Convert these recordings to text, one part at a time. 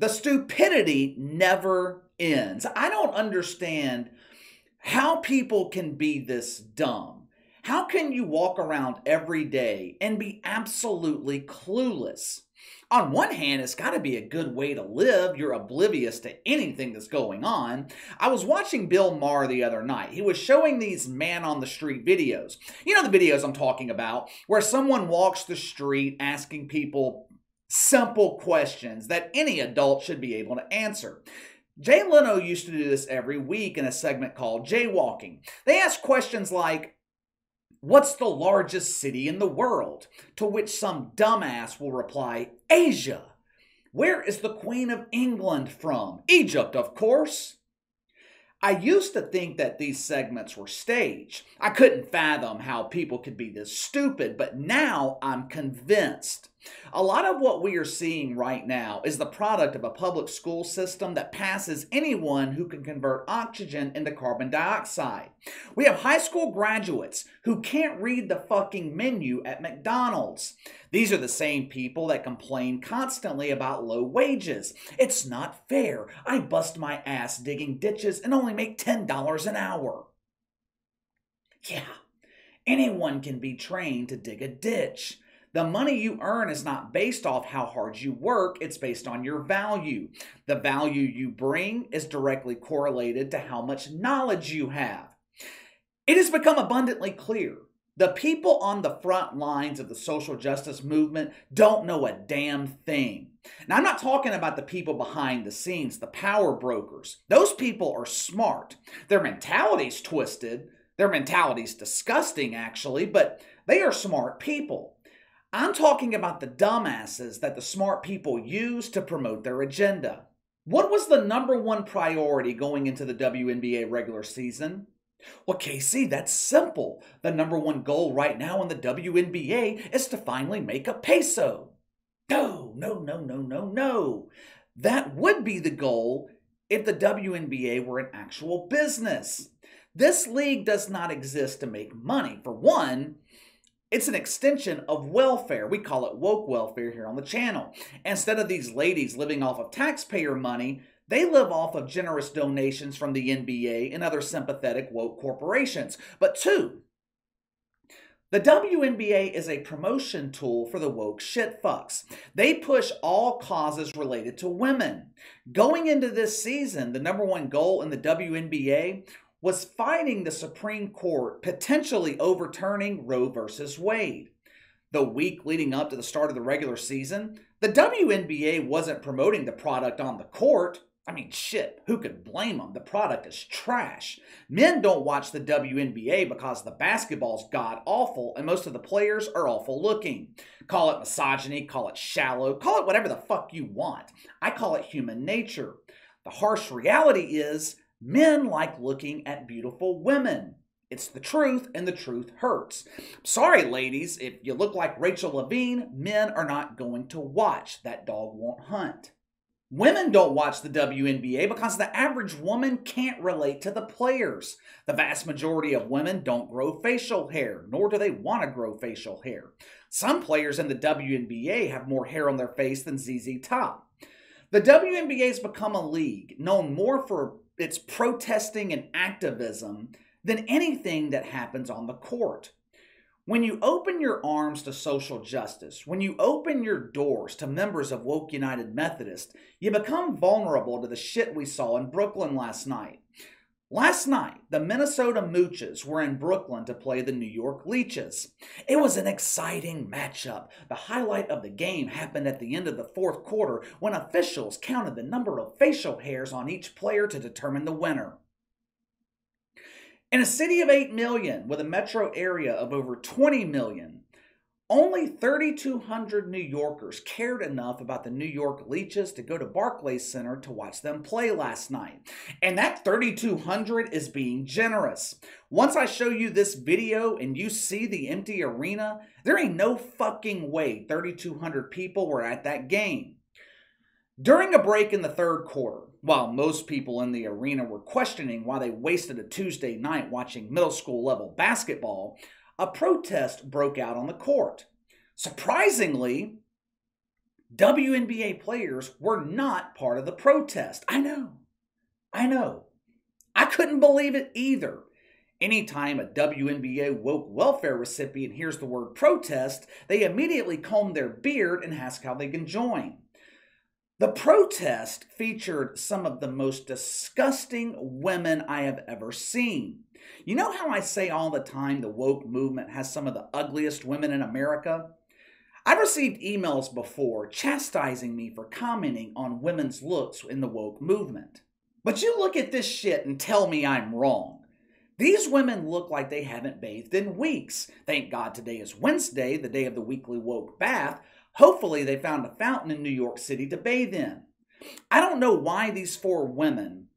The stupidity never ends. I don't understand how people can be this dumb. How can you walk around every day and be absolutely clueless? On one hand, it's got to be a good way to live. You're oblivious to anything that's going on. I was watching Bill Maher the other night. He was showing these man on the street videos. You know the videos I'm talking about, where someone walks the street asking people simple questions that any adult should be able to answer. Jay Leno used to do this every week in a segment called Jaywalking. They ask questions like, what's the largest city in the world? To which some dumbass will reply, Asia. Where is the Queen of England from? Egypt, of course. I used to think that these segments were staged. I couldn't fathom how people could be this stupid, but now I'm convinced. A lot of what we are seeing right now is the product of a public school system that passes anyone who can convert oxygen into carbon dioxide. We have high school graduates who can't read the fucking menu at McDonald's. These are the same people that complain constantly about low wages. It's not fair. I bust my ass digging ditches and only make $10 an hour. Yeah, anyone can be trained to dig a ditch. The money you earn is not based off how hard you work, it's based on your value. The value you bring is directly correlated to how much knowledge you have. It has become abundantly clear. The people on the front lines of the social justice movement don't know a damn thing. Now, I'm not talking about the people behind the scenes, the power brokers. Those people are smart. Their mentality's twisted. Their mentality's disgusting, actually, but they are smart people. I'm talking about the dumbasses that the smart people use to promote their agenda. What was the number one priority going into the WNBA regular season? Well, Casey, that's simple. The number one goal right now in the WNBA is to finally make a peso. No. That would be the goal if the WNBA were an actual business. This league does not exist to make money. For one, it's an extension of welfare. We call it woke welfare here on the channel. Instead of these ladies living off of taxpayer money, they live off of generous donations from the NBA and other sympathetic woke corporations. But two, the WNBA is a promotion tool for the woke shitfucks. They push all causes related to women. Going into this season, the number one goal in the WNBA was fighting the Supreme Court potentially overturning Roe versus Wade. The week leading up to the start of the regular season, the WNBA wasn't promoting the product on the court. I mean, shit, who could blame them? The product is trash. Men don't watch the WNBA because the basketball's god-awful and most of the players are awful looking. Call it misogyny, call it shallow, call it whatever the fuck you want. I call it human nature. The harsh reality is, men like looking at beautiful women. It's the truth, and the truth hurts. Sorry, ladies, if you look like Rachel Levine, men are not going to watch. That dog won't hunt. Women don't watch the WNBA because the average woman can't relate to the players. The vast majority of women don't grow facial hair, nor do they want to grow facial hair. Some players in the WNBA have more hair on their face than ZZ Top. The WNBA has become a league known more for its protesting and activism than anything that happens on the court. When you open your arms to social justice, when you open your doors to members of Woke United Methodist, you become vulnerable to the shit we saw in Brooklyn last night. Last night, the Minnesota Mooches were in Brooklyn to play the New York Leeches. It was an exciting matchup. The highlight of the game happened at the end of the fourth quarter when officials counted the number of facial hairs on each player to determine the winner. In a city of 8 million with a metro area of over 20 million, only 3,200 New Yorkers cared enough about the New York Leeches to go to Barclays Center to watch them play last night. And that 3,200 is being generous. Once I show you this video and you see the empty arena, there ain't no fucking way 3,200 people were at that game. During a break in the third quarter, while most people in the arena were questioning why they wasted a Tuesday night watching middle school level basketball, a protest broke out on the court. Surprisingly, WNBA players were not part of the protest. I know. I couldn't believe it either. Anytime a WNBA woke welfare recipient hears the word protest, they immediately comb their beard and ask how they can join. The protest featured some of the most disgusting women I have ever seen. You know how I say all the time the woke movement has some of the ugliest women in America? I've received emails before chastising me for commenting on women's looks in the woke movement. But you look at this shit and tell me I'm wrong. These women look like they haven't bathed in weeks. Thank God today is Wednesday, the day of the weekly woke bath. Hopefully they found a fountain in New York City to bathe in. I don't know why these four women,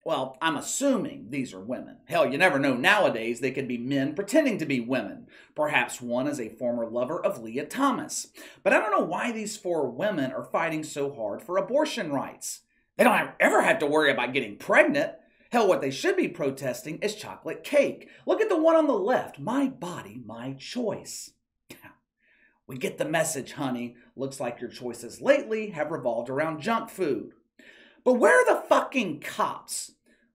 well, I'm assuming these are women. Hell, you never know nowadays, they could be men pretending to be women. Perhaps one is a former lover of Leah Thomas. But I don't know why these four women are fighting so hard for abortion rights. They don't ever have to worry about getting pregnant. Hell, what they should be protesting is chocolate cake. Look at the one on the left. My body, my choice. We get the message, honey. Looks like your choices lately have revolved around junk food. But where are the fucking cops?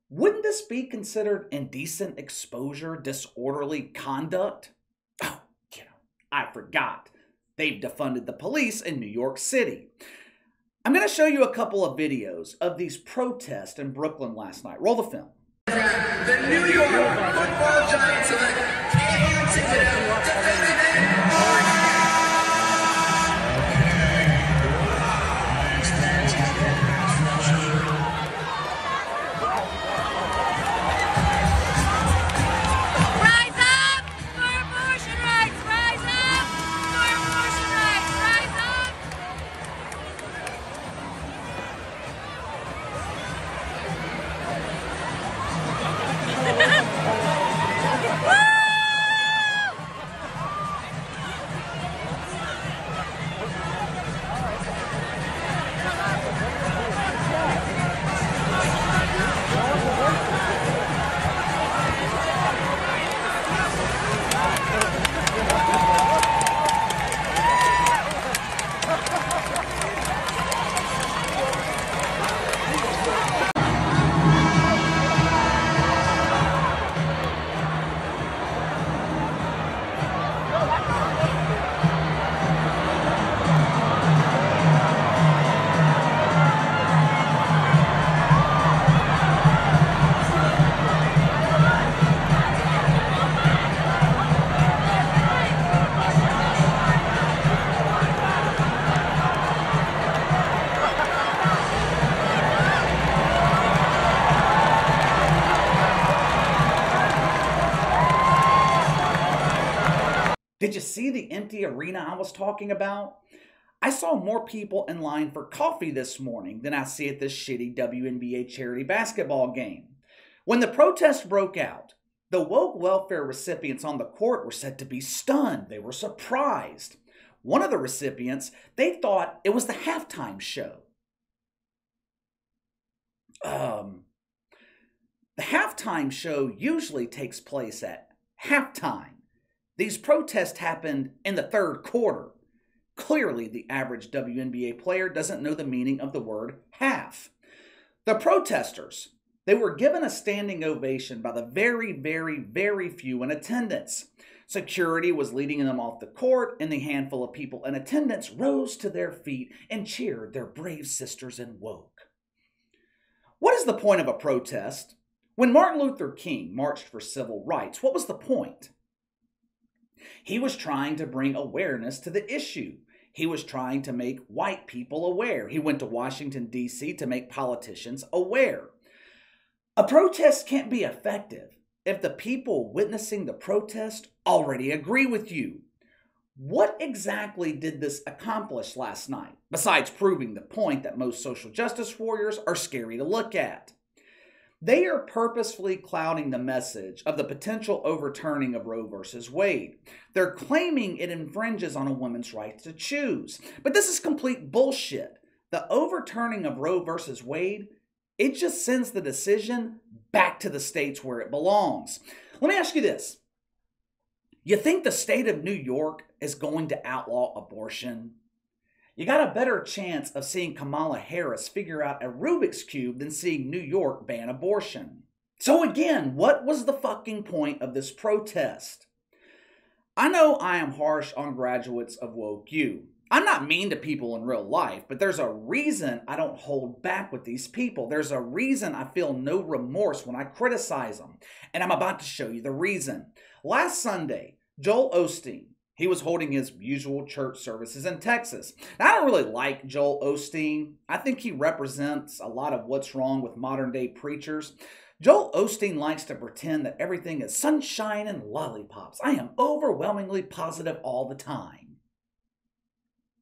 Wouldn't this be considered indecent exposure, disorderly conduct? Oh, I forgot. They've defunded the police in New York City. I'm going to show you a couple of videos of these protests in Brooklyn last night. Roll the film. The New York football giants elect Did you see the empty arena I was talking about? I saw more people in line for coffee this morning than I see at this shitty WNBA charity basketball game. When the protest broke out, the woke welfare recipients on the court were said to be stunned. They were surprised. One of the recipients, they thought it was the halftime show. The halftime show usually takes place at halftime. These protests happened in the third quarter. Clearly, the average WNBA player doesn't know the meaning of the word half. The protesters, they were given a standing ovation by the very, very, very few in attendance. Security was leading them off the court, and the handful of people in attendance rose to their feet and cheered their brave sisters in woke. What is the point of a protest? When Martin Luther King marched for civil rights, what was the point? He was trying to bring awareness to the issue. He was trying to make white people aware. He went to Washington, D.C. to make politicians aware. A protest can't be effective if the people witnessing the protest already agree with you. What exactly did this accomplish last night, besides proving the point that most social justice warriors are scary to look at? They are purposefully clouding the message of the potential overturning of Roe versus Wade. They're claiming it infringes on a woman's right to choose. But this is complete bullshit. The overturning of Roe versus Wade, it just sends the decision back to the states where it belongs. Let me ask you this. You think the state of New York is going to outlaw abortion? You got a better chance of seeing Kamala Harris figure out a Rubik's Cube than seeing New York ban abortion. So again, what was the fucking point of this protest? I know I am harsh on graduates of Woke U. I'm not mean to people in real life, but there's a reason I don't hold back with these people. There's a reason I feel no remorse when I criticize them. And I'm about to show you the reason. Last Sunday, Joel Osteen, he was holding his usual church services in Texas. Now, I don't really like Joel Osteen. I think he represents a lot of what's wrong with modern day preachers. Joel Osteen likes to pretend that everything is sunshine and lollipops. I am overwhelmingly positive all the time.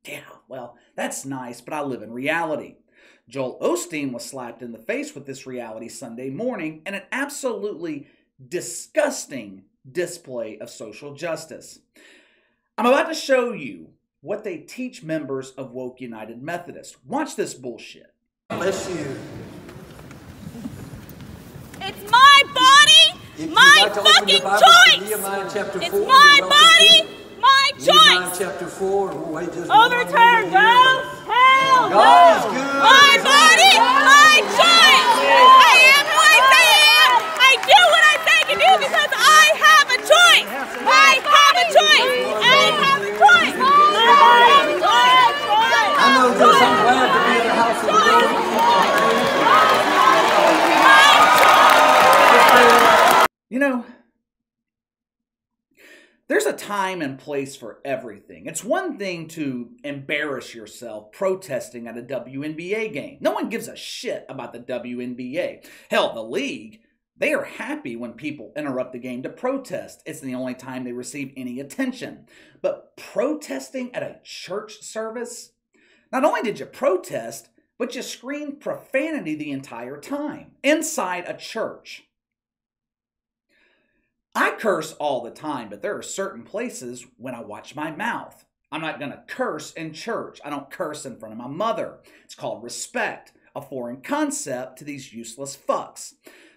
Yeah, well, that's nice, but I live in reality. Joel Osteen was slapped in the face with this reality Sunday morning in an absolutely disgusting display of social justice. I'm about to show you what they teach members of Woke United Methodist. Watch this bullshit. Bless you. It's my body, my fucking choice. It's my body, my choice. Nehemiah chapter 4. We'll wait just Overturn, no, hell no. God is good. My body, my choice. I am who I say I am. I do what I say I can do because I have a choice. I have a choice. I have a choice. I know this. I'm glad to be in the house of the Lord. You know, there's a time and place for everything. It's one thing to embarrass yourself protesting at a WNBA game. No one gives a shit about the WNBA. Hell, the league, they are happy when people interrupt the game to protest. It's the only time they receive any attention. But protesting at a church service? Not only did you protest, but you screamed profanity the entire time inside a church. I curse all the time, but there are certain places when I watch my mouth. I'm not going to curse in church. I don't curse in front of my mother. It's called respect, a foreign concept to these useless fucks.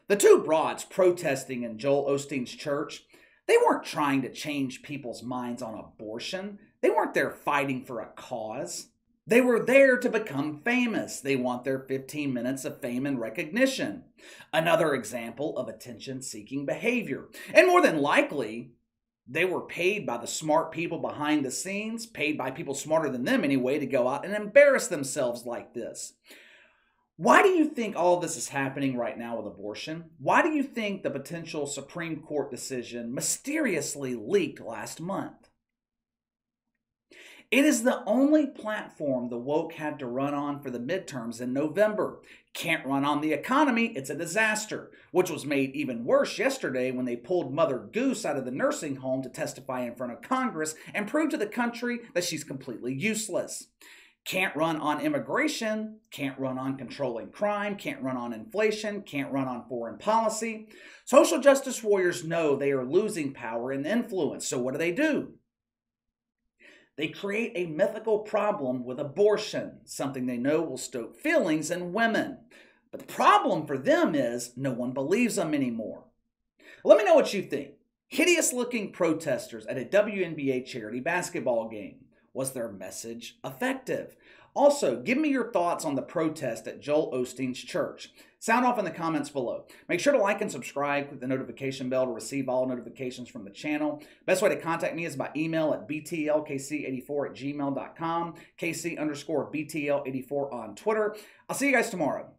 The two broads protesting in Joel Osteen's church, they weren't trying to change people's minds on abortion. They weren't there fighting for a cause. They were there to become famous. They want their 15 minutes of fame and recognition. Another example of attention-seeking behavior. And more than likely, they were paid by the smart people behind the scenes, paid by people smarter than them anyway, to go out and embarrass themselves like this. Why do you think all of this is happening right now with abortion? Why do you think the potential Supreme Court decision mysteriously leaked last month? It is the only platform the woke had to run on for the midterms in November. Can't run on the economy, it's a disaster, which was made even worse yesterday when they pulled Mother Goose out of the nursing home to testify in front of Congress and prove to the country that she's completely useless. Can't run on immigration, can't run on controlling crime, can't run on inflation, can't run on foreign policy. Social justice warriors know they are losing power and influence, so what do? They create a mythical problem with abortion, something they know will stoke feelings in women. But the problem for them is no one believes them anymore. Let me know what you think. Hideous-looking protesters at a WNBA charity basketball game. Was their message effective? Also, give me your thoughts on the protest at Joel Osteen's church. Sound off in the comments below. Make sure to like and subscribe with the notification bell to receive all notifications from the channel. Best way to contact me is by email at btlkc84@gmail.com, KC_BTL84 on Twitter. I'll see you guys tomorrow.